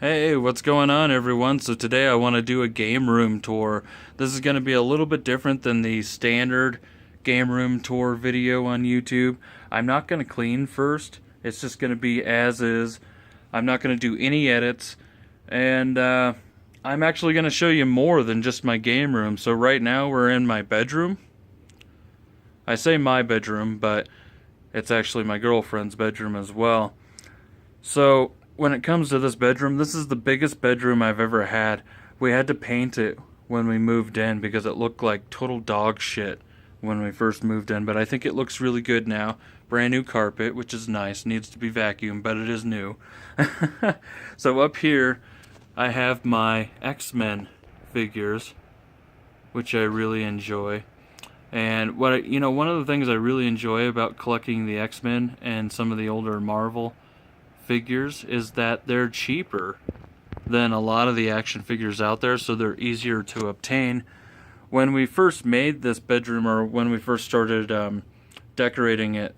Hey, what's going on, everyone? So today I want to do a game room tour. This is going to be a little bit different than the standard game room tour video on YouTube. I'm not going to clean first. It's just going to be as is. I'm not going to do any edits. And I'm actually going to show you more than just my game room. So right now we're in my bedroom. I say my bedroom, but it's actually my girlfriend's bedroom as well. So when it comes to this bedroom, this is the biggest bedroom I've ever had. We had to paint it when we moved in because it looked like total dog shit when we first moved in, but I think it looks really good now. Brand new carpet, which is nice. Needs to be vacuumed, but it is new. So up here, I have my X-Men figures, which I really enjoy. And one of the things I really enjoy about collecting the X-Men and some of the older Marvel figures is that they're cheaper than a lot of the action figures out there, so they're easier to obtain. When we first made this bedroom, or when we first started decorating it,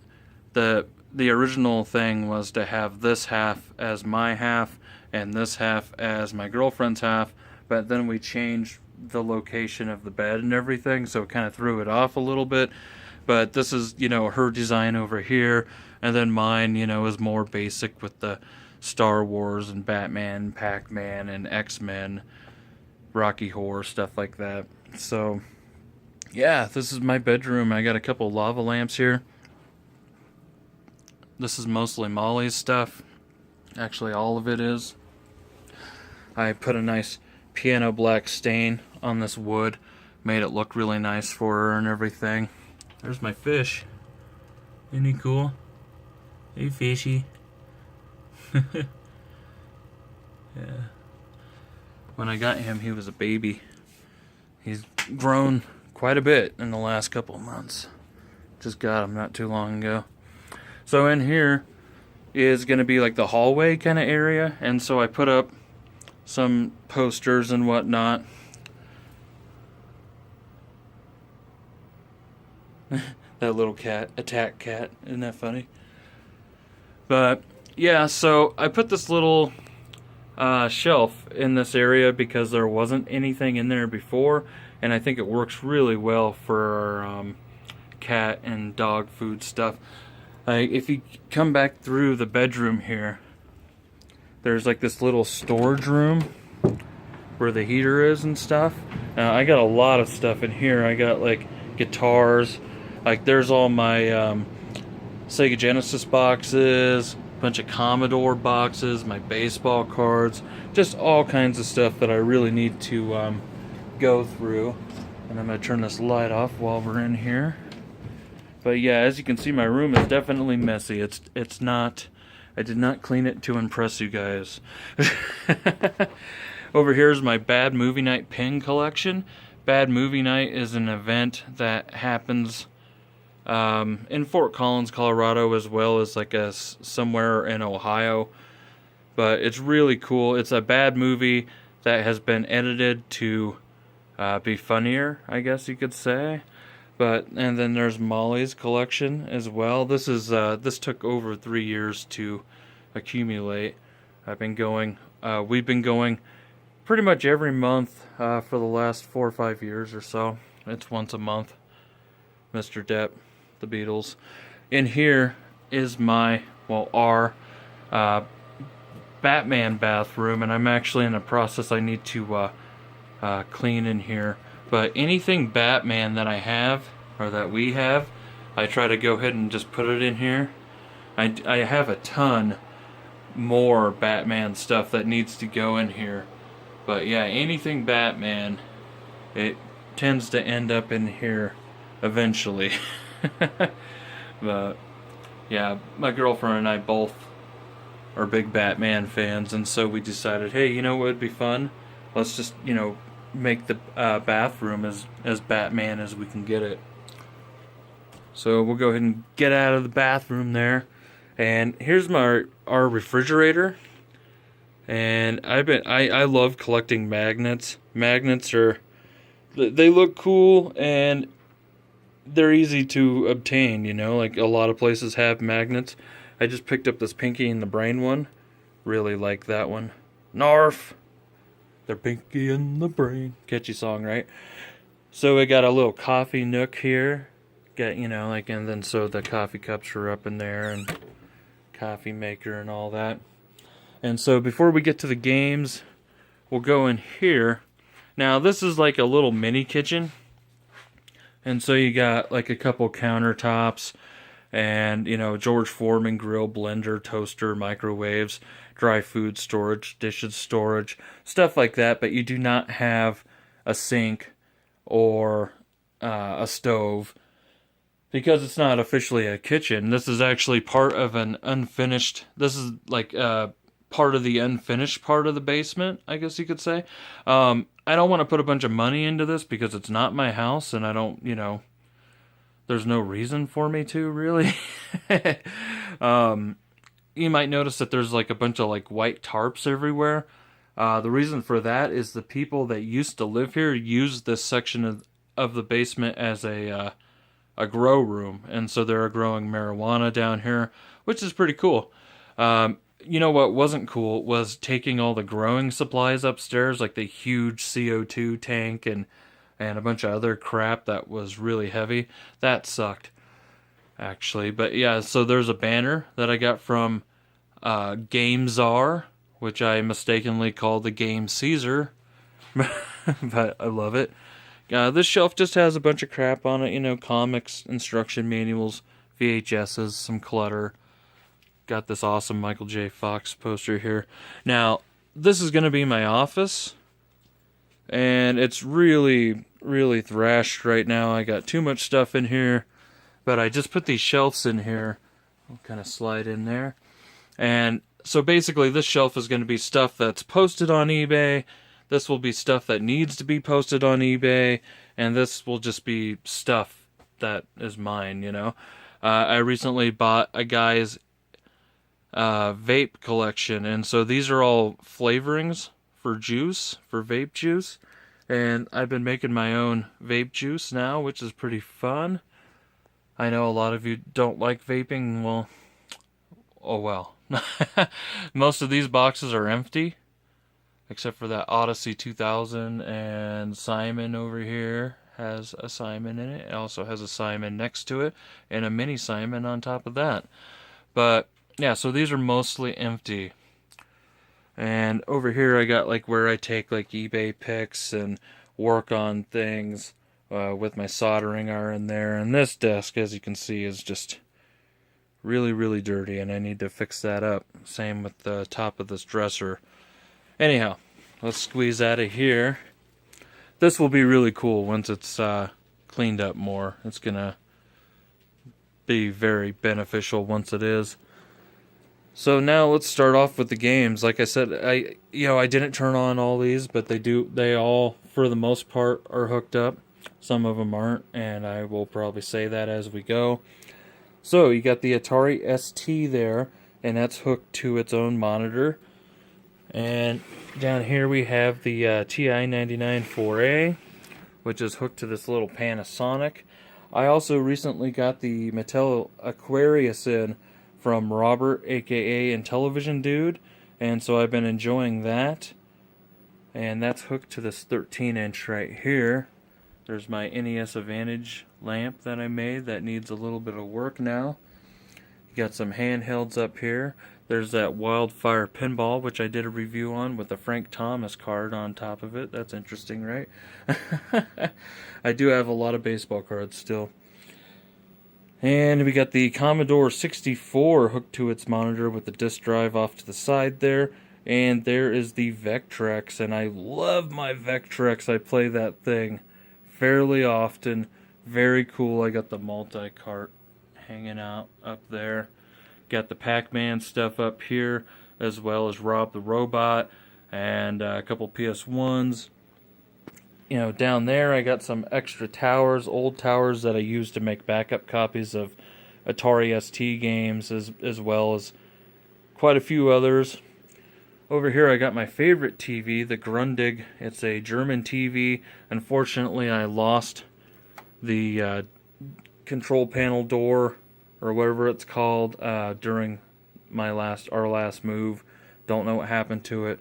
the original thing was to have this half as my half and this half as my girlfriend's half, but then we changed the location of the bed and everything, so it kind of threw it off a little bit. But this is, her design over here, and then mine, is more basic with the Star Wars and Batman, Pac-Man, and X-Men, Rocky Horror, stuff like that. So, yeah, this is my bedroom. I got a couple lava lamps here. This is mostly Molly's stuff. Actually, all of it is. I put a nice piano black stain on this wood. Made it look really nice for her and everything. There's my fish. Isn't he cool? Hey, fishy. Yeah. When I got him, he was a baby. He's grown quite a bit in the last couple of months. Just got him not too long ago. So in here is going to be like the hallway kind of area. And so I put up some posters and whatnot. That little cat, attack cat, isn't that funny? But yeah, so I put this little shelf in this area because there wasn't anything in there before, and I think it works really well for our cat and dog food stuff. If you come back through the bedroom here, there's like this little storage room where the heater is and stuff. Now I got a lot of stuff in here. I got like guitars. Like there's all my Sega Genesis boxes, a bunch of Commodore boxes, my baseball cards, just all kinds of stuff that I really need to go through. And I'm going to turn this light off while we're in here. But yeah, as you can see, my room is definitely messy. It's not, I did not clean it to impress you guys. Over here is my Bad Movie Night pin collection. Bad Movie Night is an event that happens in Fort Collins, Colorado, as well as like somewhere in Ohio. But it's really cool. It's a bad movie that has been edited to be funnier, I guess you could say. And then there's Molly's collection as well. This took over 3 years to accumulate. We've been going pretty much every month for the last 4 or 5 years or so. It's once a month. Mr. Depp, the Beatles. In here is our Batman bathroom, and I'm actually in a process I need to clean in here. But anything Batman that I have, or that we have, I try to go ahead and just put it in here. I have a ton more Batman stuff that needs to go in here. But yeah, anything Batman, it tends to end up in here eventually. But yeah, my girlfriend and I both are big Batman fans, and so we decided, hey, you know what would be fun? Let's just, make the bathroom as Batman as we can get it. So we'll go ahead and get out of the bathroom there. And here's our refrigerator. And I love collecting magnets. Magnets they look cool and they're easy to obtain, like a lot of places have magnets. I just picked up this Pinky and the Brain one. Really like that one. Narf. They're pinky in the brain. Catchy song, right? So we got a little coffee nook here. Got, like, and then so the coffee cups are up in there, and coffee maker and all that. And so before we get to the games, we'll go in here. Now this is like a little mini kitchen. And so you got like a couple countertops and, George Foreman grill, blender, toaster, microwaves, dry food storage, dishes storage, stuff like that. But you do not have a sink or a stove because it's not officially a kitchen. This is actually part of an unfinished, this is like part of the unfinished part of the basement, I guess you could say. I don't want to put a bunch of money into this because it's not my house and I don't, there's no reason for me to, really. You might notice that there's like a bunch of like white tarps everywhere. The reason for that is the people that used to live here used this section of the basement as a grow room. And so they're growing marijuana down here, which is pretty cool. What wasn't cool was taking all the growing supplies upstairs, like the huge CO2 tank and a bunch of other crap that was really heavy. That sucked, actually. But yeah, so there's a banner that I got from Game Czar, which I mistakenly called the Game Caesar, but I love it. This shelf just has a bunch of crap on it, comics, instruction manuals, VHSs, some clutter. Got this awesome Michael J. Fox poster here. Now, this is going to be my office, and it's really, really thrashed right now. I got too much stuff in here, but I just put these shelves in here. I'll kind of slide in there. And so basically, this shelf is going to be stuff that's posted on eBay. This will be stuff that needs to be posted on eBay, and this will just be stuff that is mine, I recently bought a guy's vape collection, and so these are all flavorings for juice, for vape juice, and I've been making my own vape juice now, which is pretty fun. I know a lot of you don't like vaping. Well, oh well. Most of these boxes are empty, except for that Odyssey 2000, and Simon over here has a Simon in it. It also has a Simon next to it, and a mini Simon on top of that. But yeah, so these are mostly empty. And over here I got like where I take like eBay pics and work on things with my soldering iron there. And this desk, as you can see, is just really, really dirty, and I need to fix that up. Same with the top of this dresser. Anyhow, let's squeeze out of here. This will be really cool once it's cleaned up more. It's gonna be very beneficial once it is. So now let's start off with the games. Like I said, I didn't turn on all these, but they all, for the most part, are hooked up. Some of them aren't, and I will probably say that as we go. So you got the Atari ST there, and that's hooked to its own monitor. And down here we have the TI-99 4A, which is hooked to this little Panasonic. I also recently got the Mattel Aquarius in from Robert, aka Intellivision Dude, and so I've been enjoying that. And that's hooked to this 13-inch right here. There's my NES Advantage lamp that I made that needs a little bit of work now. You got some handhelds up here. There's that Wildfire pinball, which I did a review on with the Frank Thomas card on top of it. That's interesting, right? I do have a lot of baseball cards still. And we got the Commodore 64 hooked to its monitor with the disk drive off to the side there. And there is the Vectrex, and I love my Vectrex. I play that thing fairly often. Very cool. I got the multi-cart hanging out up there. Got the Pac-Man stuff up here, as well as Rob the Robot, and a couple PS1s. Down there I got some extra towers, old towers that I used to make backup copies of Atari ST games, as well as quite a few others. Over here I got my favorite TV, the Grundig. It's a German TV. Unfortunately, I lost the control panel door, or whatever it's called, during our last move. Don't know what happened to it.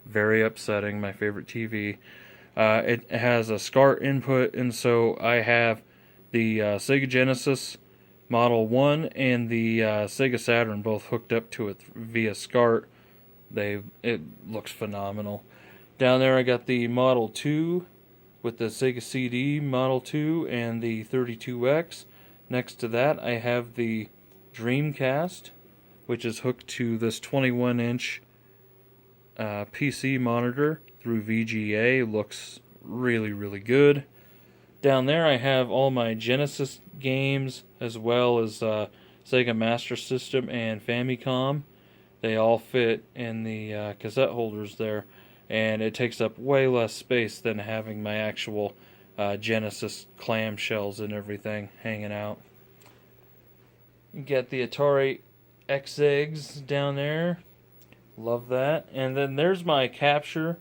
Very upsetting. My favorite TV. It has a SCART input, and so I have the Sega Genesis Model 1 and the Sega Saturn both hooked up to it via SCART. It looks phenomenal. Down there I got the Model 2 with the Sega CD Model 2 and the 32X. Next to that I have the Dreamcast, which is hooked to this 21-inch PC monitor through VGA. Looks really, really good. Down there I have all my Genesis games as well as Sega Master System and Famicom. They all fit in the cassette holders there, and it takes up way less space than having my actual Genesis clamshells and everything hanging out. You get the Atari X-Eggs down there. Love that. And then there's my capture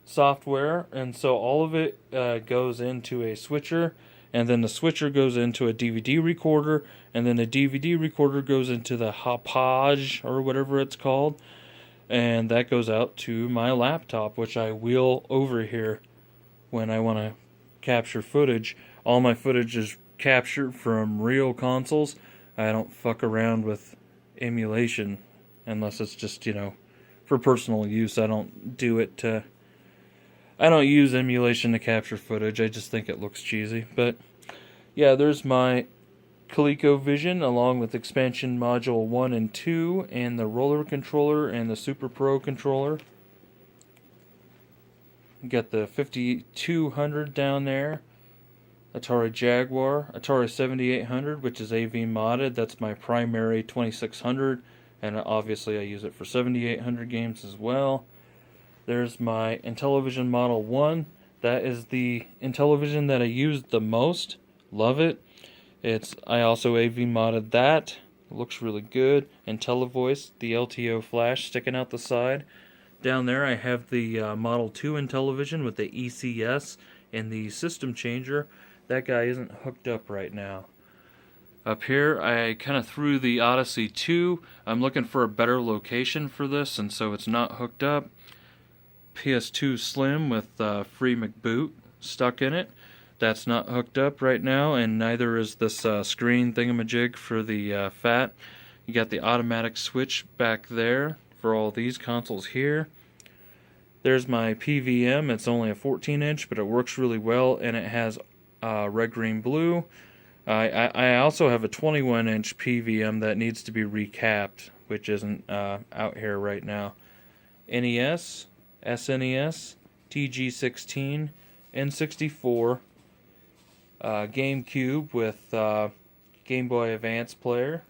software, and so all of it goes into a switcher, and then the switcher goes into a DVD recorder, and then the DVD recorder goes into the Hauppauge or whatever it's called, and that goes out to my laptop, which I wheel over here when I want to capture footage. All my footage is captured from real consoles. I don't fuck around with emulation unless it's just, for personal use. I don't use emulation to capture footage. I just think it looks cheesy. But yeah, there's my ColecoVision along with expansion module 1 and 2 and the roller controller and the Super Pro controller. You got the 5200 down there. Atari Jaguar, Atari 7800, which is AV modded. That's my primary 2600, and obviously I use it for 7800 games as well. There's my Intellivision Model 1. That is the Intellivision that I used the most. Love it. I also AV modded that. It looks really good. IntelliVoice, the LTO flash sticking out the side. Down there I have the Model 2 Intellivision with the ECS and the system changer. That guy isn't hooked up right now. Up here, I kind of threw the Odyssey 2. I'm looking for a better location for this, and so it's not hooked up. PS2 Slim with free McBoot stuck in it. That's not hooked up right now, and neither is this screen thingamajig for the FAT. You got the automatic switch back there for all these consoles here. There's my PVM. It's only a 14-inch, but it works really well, and it has red, green, blue. I also have a 21-inch PVM that needs to be recapped, which isn't out here right now. NES, SNES, TG16, N64, GameCube with Game Boy Advance player,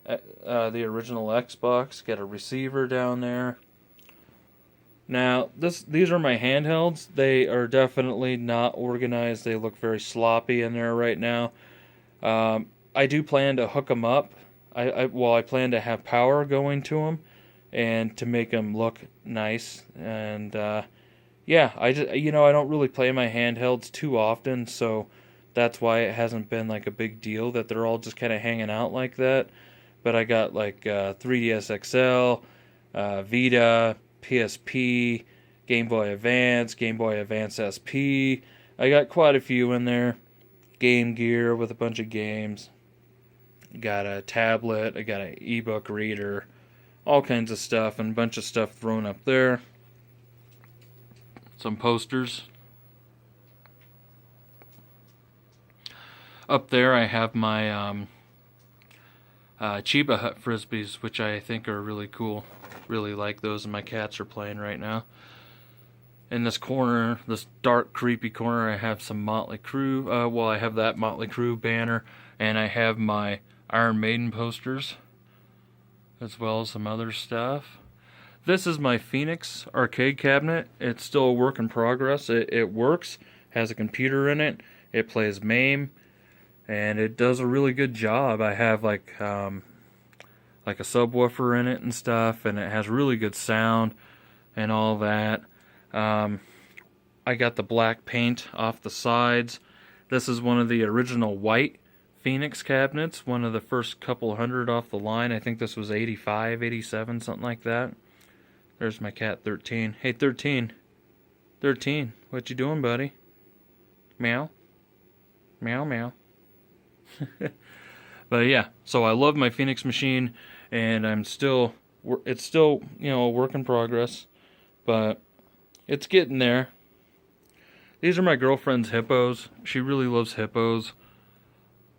the original Xbox, got a receiver down there. Now, these are my handhelds. They are definitely not organized. They look very sloppy in there right now. I do plan to hook them up. I plan to have power going to them and to make them look nice. And yeah, I don't really play my handhelds too often, so that's why it hasn't been like a big deal that they're all just kind of hanging out like that. But I got like 3DS XL, Vita, PSP, Game Boy Advance, Game Boy Advance SP. I got quite a few in there. Game Gear with a bunch of games. Got a tablet. I got an ebook reader. All kinds of stuff, and a bunch of stuff thrown up there. Some posters. Up there I have my Chiba Hut Frisbees, which I think are really cool. Really like those, and my cats are playing right now. In this corner, this dark, creepy corner, I have some Motley Crue. I have that Motley Crue banner, and I have my Iron Maiden posters, as well as some other stuff. This is my Phoenix arcade cabinet. It's still a work in progress. It works, has a computer in it, it plays MAME, and it does a really good job. I have like a subwoofer in it and stuff, and it has really good sound and all that. I got the black paint off the sides. This is one of the original white Phoenix cabinets, one of the first couple hundred off the line. I think this was 85, 87, something like that. There's my cat 13. Hey 13. 13, what you doing, buddy? Meow. Meow meow. But yeah, so I love my Phoenix machine, and it's still, a work in progress, but it's getting there. These are my girlfriend's hippos. She really loves hippos.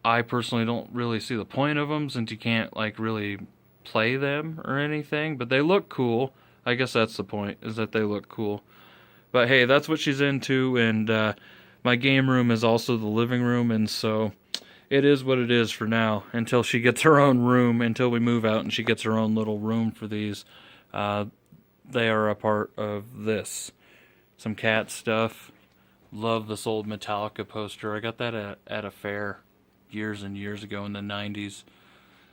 I personally don't really see the point of them since you can't like really play them or anything, but they look cool. I guess that's the point, is that they look cool. But hey, that's what she's into, and my game room is also the living room, and so it is what it is for now until she gets her own room, until we move out and she gets her own little room for these. They are a part of this. Some cat stuff. Love this old Metallica poster. I got that at a fair years and years ago in the 90s.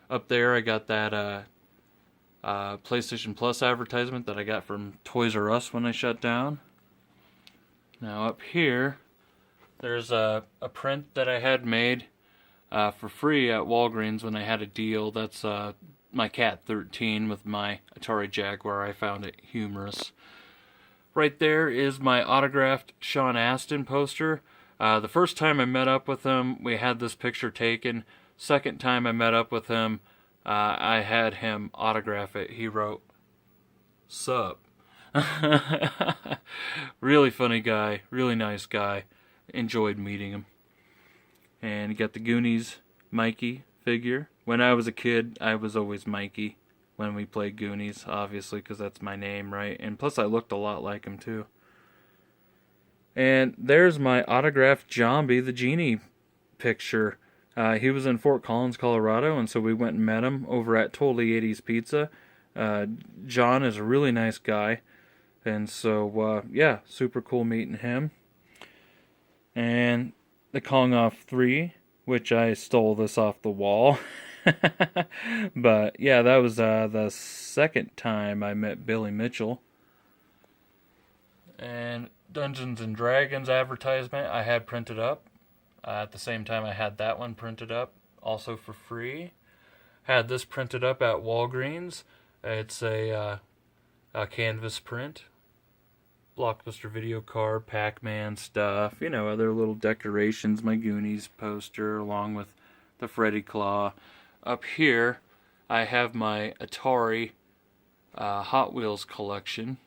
Up there I got that PlayStation Plus advertisement that I got from Toys R Us when I shut down. Now up here, there's a print that I had made for free at Walgreens when I had a deal. That's my cat 13 with my Atari Jaguar. I found it humorous. Right there is my autographed Sean Astin poster. The first time I met up with him, we had this picture taken. Second time I met up with him, I had him autograph it. He wrote, "Sup." Really funny guy, really nice guy. Enjoyed meeting him. And you got the Goonies Mikey figure. When I was a kid, I was always Mikey when we played Goonies, obviously, because that's my name, right? And plus I looked a lot like him too. And there's my autographed Zombie the Genie picture. He was in Fort Collins, Colorado, and so we went and met him over at Totally 80s Pizza. John is a really nice guy, and so, yeah, super cool meeting him. And the Kong Off 3, which I stole this off the wall. But, yeah, that was the second time I met Billy Mitchell. And Dungeons and Dragons advertisement I had printed up. At the same time I had that one printed up, also for free. Had this printed up at Walgreens. It's a canvas print. Blockbuster video card, Pac-Man stuff, other little decorations, my Goonies poster, along with the Freddy Claw. Up here, I have my Atari Hot Wheels collection,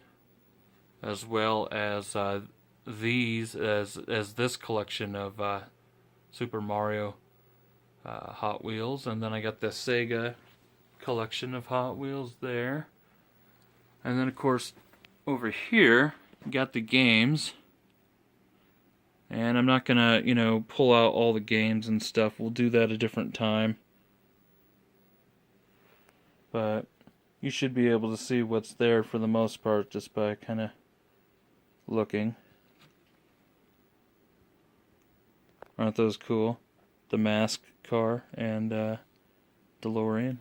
as well as this collection of Super Mario Hot Wheels, and then I got the Sega collection of Hot Wheels there. And then, of course, over here, got the games. And I'm not gonna, pull out all the games and stuff. We'll do that a different time. But you should be able to see what's there for the most part just by kind of looking. Aren't those cool? The Mask car and DeLorean.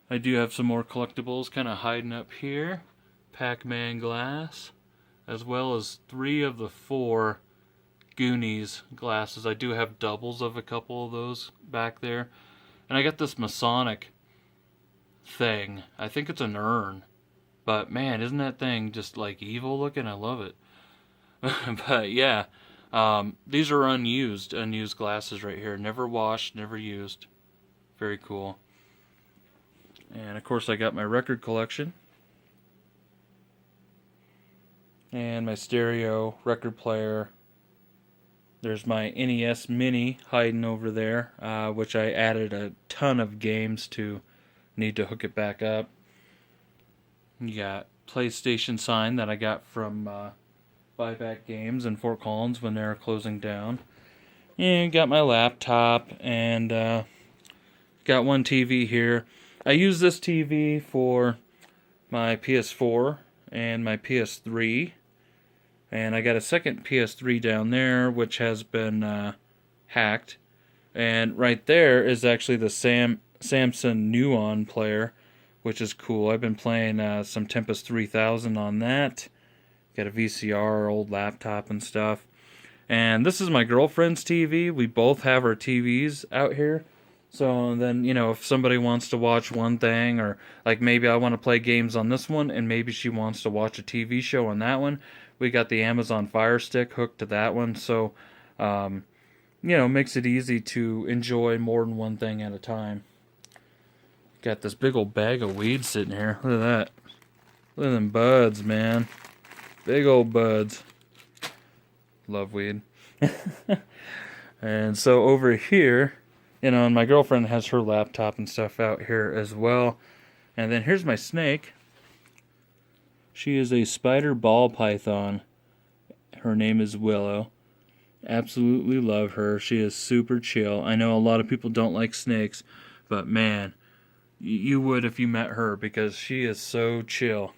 I do have some more collectibles kind of hiding up here. Pac-Man glass, as well as 3 of the 4 Goonies glasses. I do have doubles of a couple of those back there. And I got this Masonic thing. I think it's an urn. But man, isn't that thing just like evil looking? I love it. But yeah, these are unused glasses right here. Never washed, never used. Very cool. And of course I got my record collection. And my stereo record player. There's my NES Mini hiding over there, which I added a ton of games to. Need to hook it back up. You got PlayStation sign that I got from Buyback Games in Fort Collins when they were closing down. And got my laptop and got one TV here. I use this TV for my PS4 and my PS3. And I got a second PS3 down there, which has been hacked. And right there is actually the Samsung Nuon player, which is cool. I've been playing some Tempest 3000 on that. Got a VCR, old laptop and stuff. And this is my girlfriend's TV. We both have our TVs out here. So then, if somebody wants to watch one thing, or like maybe I want to play games on this one, and maybe she wants to watch a TV show on that one, we got the Amazon Fire Stick hooked to that one. So, makes it easy to enjoy more than one thing at a time. Got this big old bag of weed sitting here. Look at that. Look at them buds, man. Big old buds. Love weed. And so over here, and my girlfriend has her laptop and stuff out here as well. And then here's my snake. She is a spider ball python. Her name is Willow. Absolutely love her. She is super chill. I know a lot of people don't like snakes, but man, you would if you met her, because she is so chill.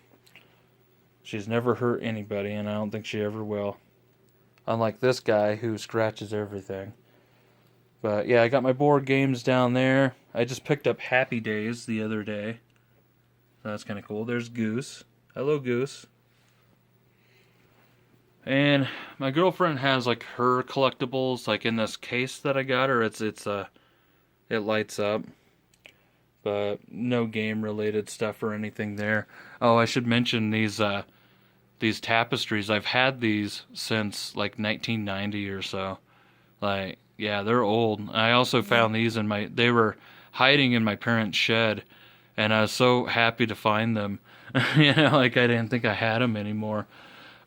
She's never hurt anybody, and I don't think she ever will. Unlike this guy who scratches everything. But yeah, I got my board games down there. I just picked up Happy Days the other day. So that's kind of cool. There's Goose. Hello, Goose. And my girlfriend has like her collectibles like in this case that I got her. It lights up. But no game related stuff or anything there. Oh, I should mention these tapestries. I've had these since like 1990 or so. Like, yeah, they're old. I also found these they were hiding in my parents' shed, and I was so happy to find them. Like I didn't think I had them anymore.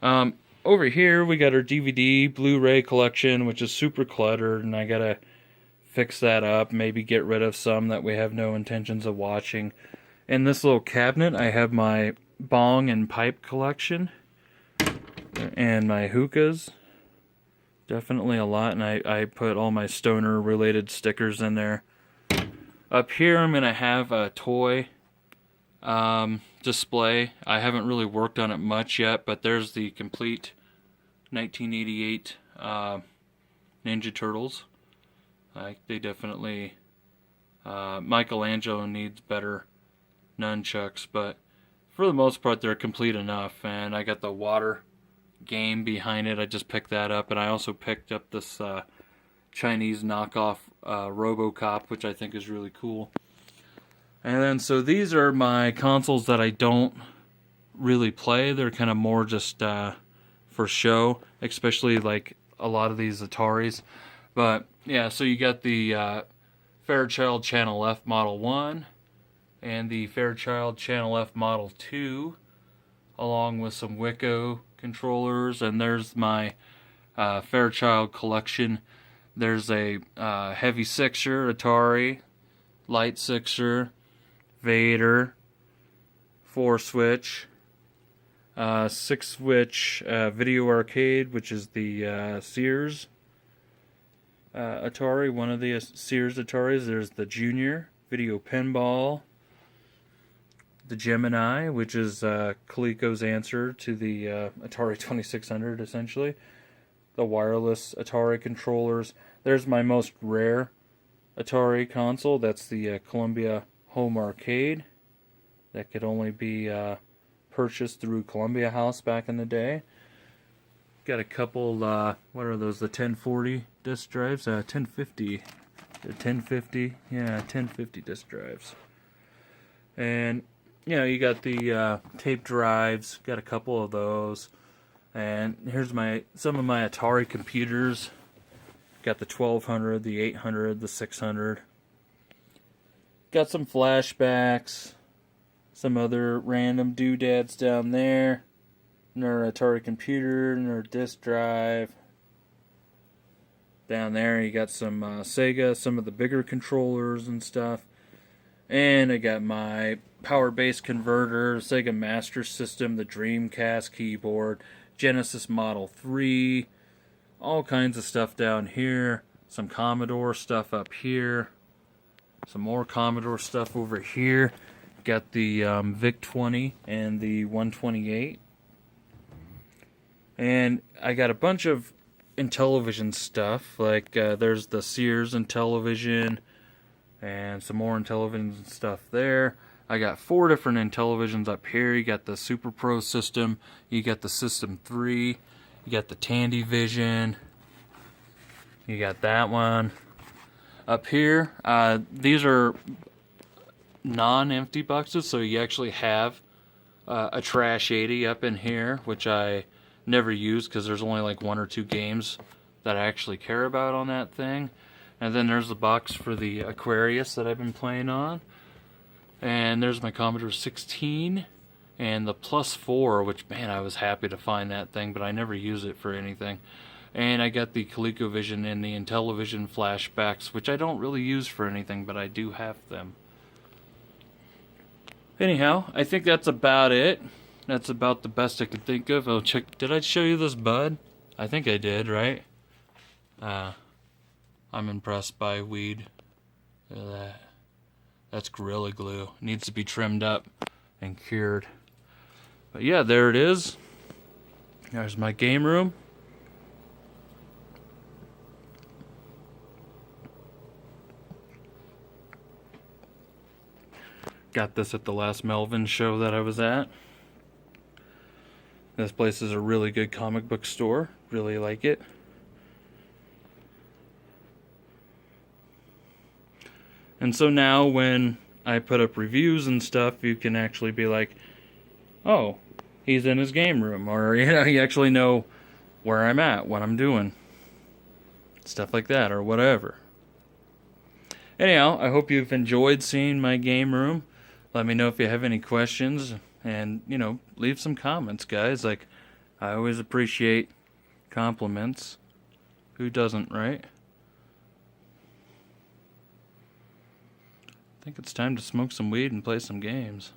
Over here we got our DVD Blu-ray collection, which is super cluttered, and I gotta fix that up, maybe get rid of some that we have no intentions of watching. In this little cabinet I have my bong and pipe collection, and my hookahs. Definitely a lot, and I put all my stoner related stickers in there. Up here I'm going to have a toy display. I haven't really worked on it much yet, but there's the complete 1988 Ninja Turtles. They definitely... Michelangelo needs better nunchucks, but for the most part they're complete enough. And I got the water game behind it. I just picked that up, and I also picked up this Chinese knockoff RoboCop, which I think is really cool. And then so these are my consoles that I don't really play. They're kind of more just for show, especially like a lot of these Ataris. But yeah, so you got the Fairchild Channel F Model 1 and the Fairchild Channel F Model 2, along with some Wiko controllers. And there's my Fairchild collection. There's a heavy sixer Atari, light sixer, Vader, 4-switch, 6-switch video arcade, which is the Sears Atari, one of the Sears Ataris. There's the Junior video pinball, the Gemini, which is Coleco's answer to the Atari 2600, essentially. The wireless Atari controllers. There's my most rare Atari console. That's the Columbia Home Arcade. That could only be purchased through Columbia House back in the day. Got a couple, what are those, the 1040 disc drives? 1050. The 1050, yeah, 1050 disc drives. And you got the tape drives, got a couple of those. And here's some of my Atari computers. Got the 1200, the 800, the 600. Got some flashbacks, some other random doodads down there. Another Atari computer, another disk drive. Down there you got some Sega, some of the bigger controllers and stuff. And I got my power base converter, Sega Master System, the Dreamcast keyboard, Genesis Model 3, all kinds of stuff down here. Some Commodore stuff up here. Some more Commodore stuff over here. Got the VIC-20 and the 128. And I got a bunch of Intellivision stuff. Like there's the Sears Intellivision and some more Intellivision stuff there. I got 4 different Intellivisions up here. You got the Super Pro system. You got the System 3. You got the Tandy Vision. You got that one. Up here, these are non-empty boxes, so you actually have a Trash 80 up in here, which I never use because there's only like 1 or 2 games that I actually care about on that thing. And then there's the box for the Aquarius that I've been playing on. And there's my Commodore 16 and the Plus 4, which, man, I was happy to find that thing, but I never use it for anything. And I got the ColecoVision and the Intellivision flashbacks, which I don't really use for anything, but I do have them. Anyhow, I think that's about it. That's about the best I could think of. Oh, check. Did I show you this bud? I think I did, right? I'm impressed by weed. Look at that. That's Gorilla Glue. Needs to be trimmed up and cured. But yeah, there it is. There's my game room. Got this at the last Melvin show that I was at. This place is a really good comic book store. Really like it. And so now when I put up reviews and stuff, you can actually be like, oh, he's in his game room. Or, you know, you actually know where I'm at, what I'm doing. Stuff like that, or whatever. Anyhow, I hope you've enjoyed seeing my game room. Let me know if you have any questions. And, you know, leave some comments, guys. Like, I always appreciate compliments. Who doesn't, right? I think it's time to smoke some weed and play some games.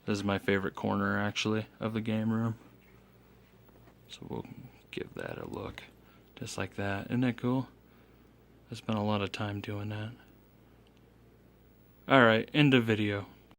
This is my favorite corner, actually, of the game room. So we'll give that a look. Just like that. Isn't that cool? I spent a lot of time doing that. Alright, end of video.